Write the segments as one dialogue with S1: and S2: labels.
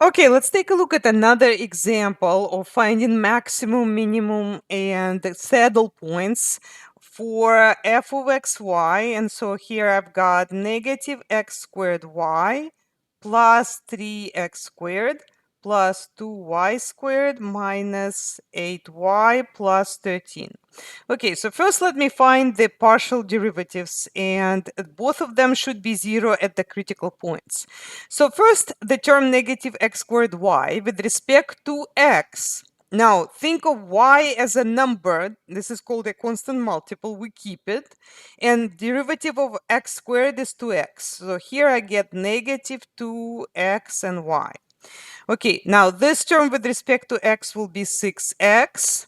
S1: Okay, let's take a look at another example of finding maximum, minimum, and the saddle points for f of xy. And so here I've got negative x squared y plus 3x squared plus 2y squared minus 8y plus 13. Okay, so first let me find the partial derivatives, and both of them should be 0 at the critical points. So first, the term negative x squared y with respect to x. Now, think of y as a number. This is called a constant multiple. We keep it. And derivative of x squared is 2x. So here I get negative 2x and y. Okay, now this term with respect to x will be 6x.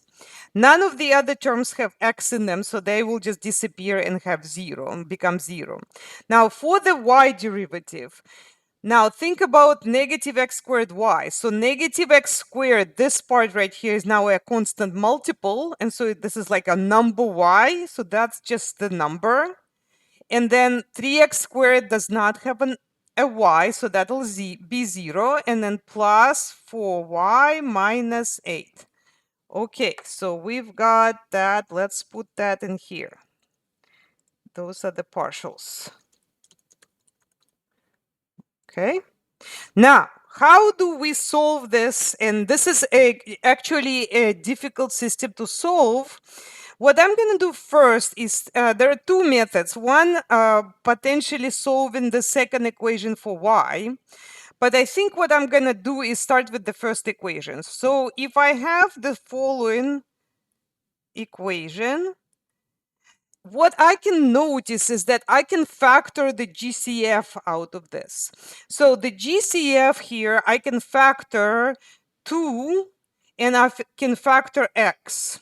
S1: None of the other terms have x in them, so they will just disappear and have 0 and become 0. Now, for the y derivative, now think about negative x squared y. So negative x squared, this part right here is now a constant multiple. And so this is like a number y. So that's just the number. And then 3x squared does not have a y. So that'll be 0. And then plus 4y minus 8. Okay, so we've got that. Let's put that in here. Those are the partials. Okay. Now, how do we solve this? And this is actually a difficult system to solve. What I'm going to do first is there are two methods. One, potentially solving the second equation for y. But I think what I'm going to do is start with the first equation. So if I have the following equation, what I can notice is that I can factor the GCF out of this. So the GCF here, I can factor 2 and I can factor x.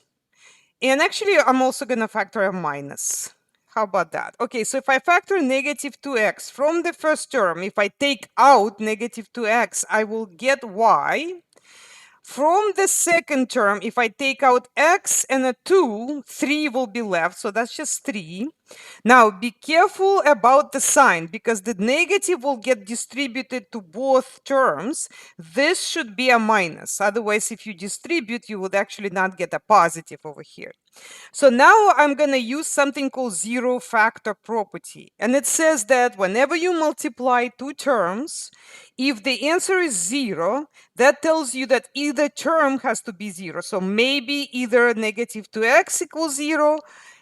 S1: And actually, I'm also going to factor a minus. How about that? Okay, so if I factor negative 2x from the first term, if I take out negative 2x, I will get y. From the second term, if I take out x and a 2, 3 will be left. So that's just 3. Now, be careful about the sign because the negative will get distributed to both terms. This should be a minus. Otherwise, if you distribute, you would actually not get a positive over here. So now I'm going to use something called zero factor property. And it says that whenever you multiply two terms, if the answer is 0, that tells you that either term has to be 0. So maybe either negative 2x equals 0.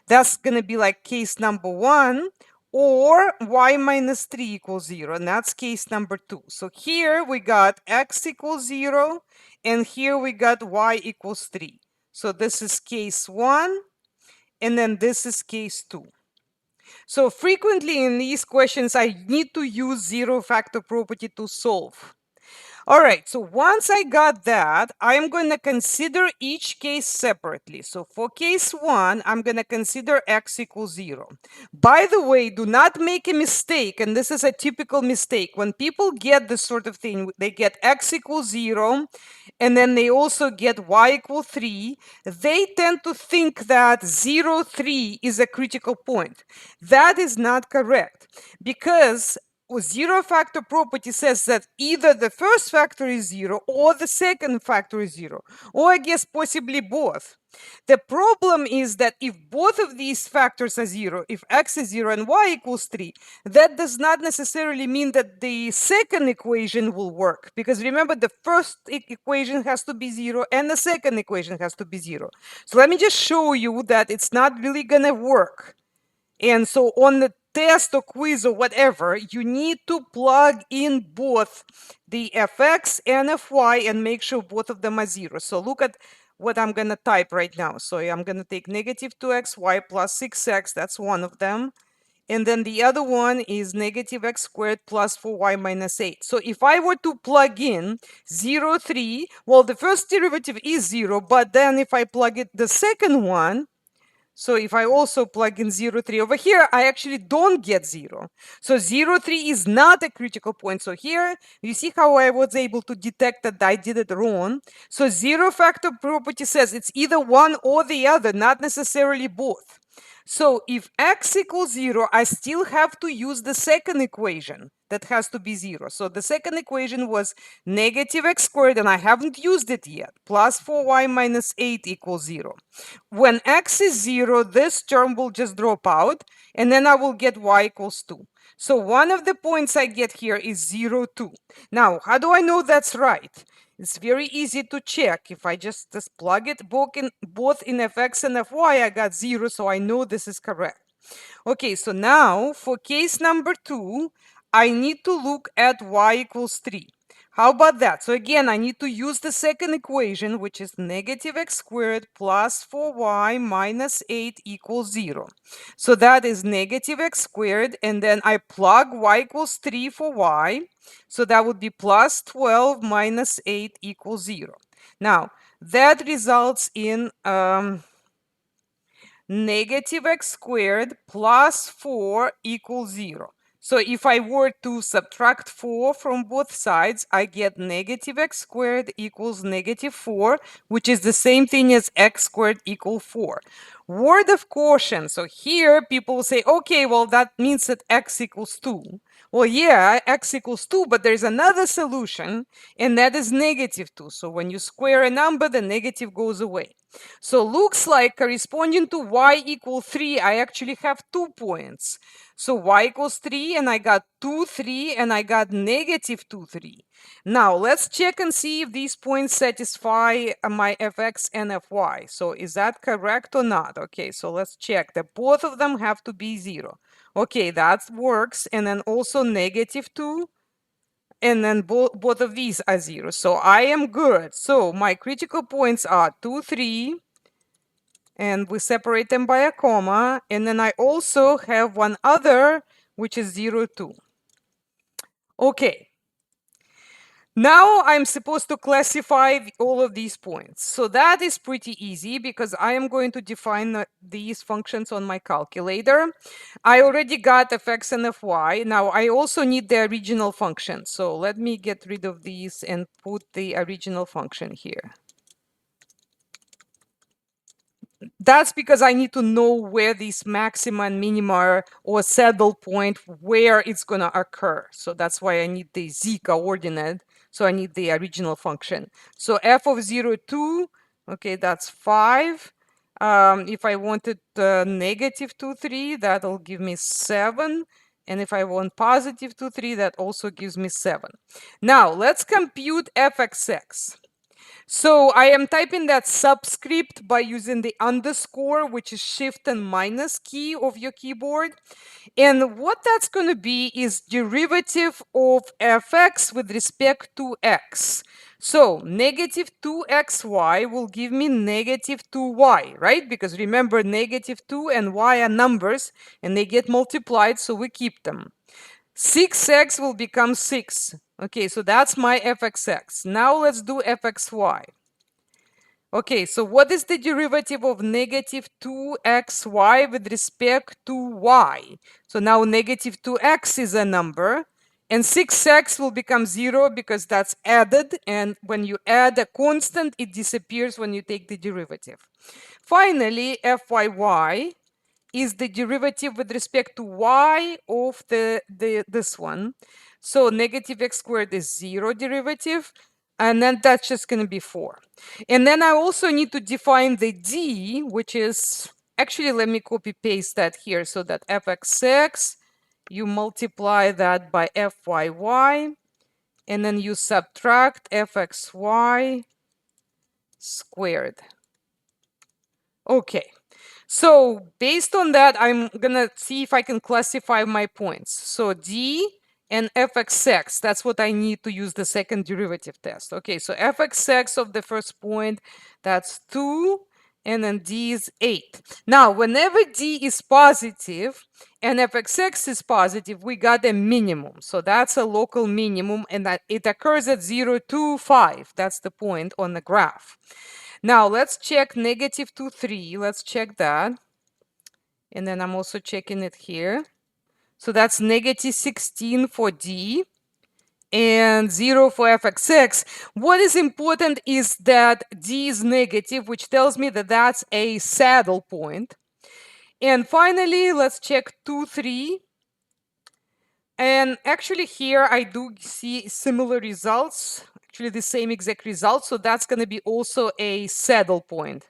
S1: That's going to be like case number 1. Or y minus 3 equals 0. And that's case number 2. So here we got x equals 0. And here we got y equals 3. So this is case 1, and then this is case 2. So frequently in these questions, I need to use zero factor property to solve. All right, so once I got that, I'm going to consider each case separately. So for case 1, I'm going to consider x equals 0. By the way, do not make a mistake, and this is a typical mistake. When people get this sort of thing, they get x equals 0, and then they also get y equals 3. They tend to think that 0, 3 is a critical point. That is not correct, because zero factor property says that either the first factor is 0 or the second factor is 0, or I guess possibly both. The problem is that if both of these factors are 0, if x is 0 and y equals 3, that does not necessarily mean that the second equation will work. Because remember, the first equation has to be 0 and the second equation has to be 0. So let me just show you that it's not really going to work. And so on the test or quiz or whatever, you need to plug in both the fx and fy and make sure both of them are 0. So look at what I'm going to type right now. So I'm going to take negative 2xy plus 6x. That's one of them. And then the other one is negative x squared plus 4y minus 8. So if I were to plug in 0, 3, well, the first derivative is 0. But then if I plug it the second one, so if I also plug in 0, 3 over here, I actually don't get 0. So 0, 3 is not a critical point. So here, you see how I was able to detect that I did it wrong. So zero factor property says it's either one or the other, not necessarily both. So if x equals 0, I still have to use the second equation. that has to be 0. So the second equation was negative x squared, and I haven't used it yet, plus 4y minus 8 equals 0. When x is 0, this term will just drop out, and then I will get y equals 2. So one of the points I get here is 0, 2. Now, how do I know that's right? It's very easy to check. If I just plug it both in fx and fy, I got 0, so I know this is correct. Okay, so now for case number 2, I need to look at y equals 3. How about that? So again, I need to use the second equation, which is negative x squared plus 4y minus 8 equals 0. So that is negative x squared, and then I plug y equals 3 for y. So that would be plus 12 minus 8 equals 0. Now, that results in negative x squared plus 4 equals 0. So if I were to subtract 4 from both sides, I get negative x squared equals negative 4, which is the same thing as x squared equals 4. Word of caution. So here people will say, okay, well, that means that x equals 2. Well, yeah, x equals 2, but there's another solution, and that is negative 2. So when you square a number, the negative goes away. So looks like corresponding to y equals 3, I actually have 2 points. So y equals 3, and I got 2, 3, and I got negative 2, 3. Now let's check and see if these points satisfy my fx and fy. So is that correct or not? Okay, so let's check that both of them have to be 0. Okay, that works. And then also negative 2. And then both of these are 0. So I am good. So my critical points are 2, 3. And we separate them by a comma. And then I also have one other, which is 0, 2. Okay. Now I'm supposed to classify all of these points. So that is pretty easy because I am going to define these functions on my calculator. I already got fx and fy. Now I also need the original function. So let me get rid of these and put the original function here. That's because I need to know where these maxima and minima are, or saddle point, where it's going to occur. So that's why I need the z coordinate. So I need the original function. So f of 0, 2, okay, that's 5. If I wanted negative 2, 3, that'll give me 7. And if I want positive 2, 3, that also gives me 7. Now let's compute fxx. So I am typing that subscript by using the underscore, which is shift and minus key of your keyboard. And what that's going to be is derivative of fx with respect to x. So negative 2xy will give me negative 2y, right? Because remember, negative 2 and y are numbers, and they get multiplied, so we keep them. 6x will become 6. Okay, so that's my fxx. Now let's do fxy. Okay, so what is the derivative of negative 2xy with respect to y? So now negative 2x is a number, and 6x will become 0 because that's added, and when you add a constant, it disappears when you take the derivative. Finally, fyy is the derivative with respect to y of this one. So negative x squared is 0 derivative, and then that's just going to be 4. And then I also need to define the d, which is, actually, let me copy paste that here, so that fxx, you multiply that by fyy, and then you subtract fxy squared. Okay. So based on that, I'm going to see if I can classify my points. So d and fxx, that's what I need to use the second derivative test. Okay, so fxx of the first point, that's 2, and then d is 8. Now, whenever d is positive and fxx is positive, we got a minimum. So that's a local minimum, and that it occurs at 0, 2, 5. That's the point on the graph. Now let's check negative 2, 3. Let's check that. And then I'm also checking it here. So that's negative 16 for D and 0 for fxx. What is important is that D is negative, which tells me that that's a saddle point. And finally, let's check 2, 3. And actually here I do see similar results, actually the same exact results. So that's going to be also a saddle point.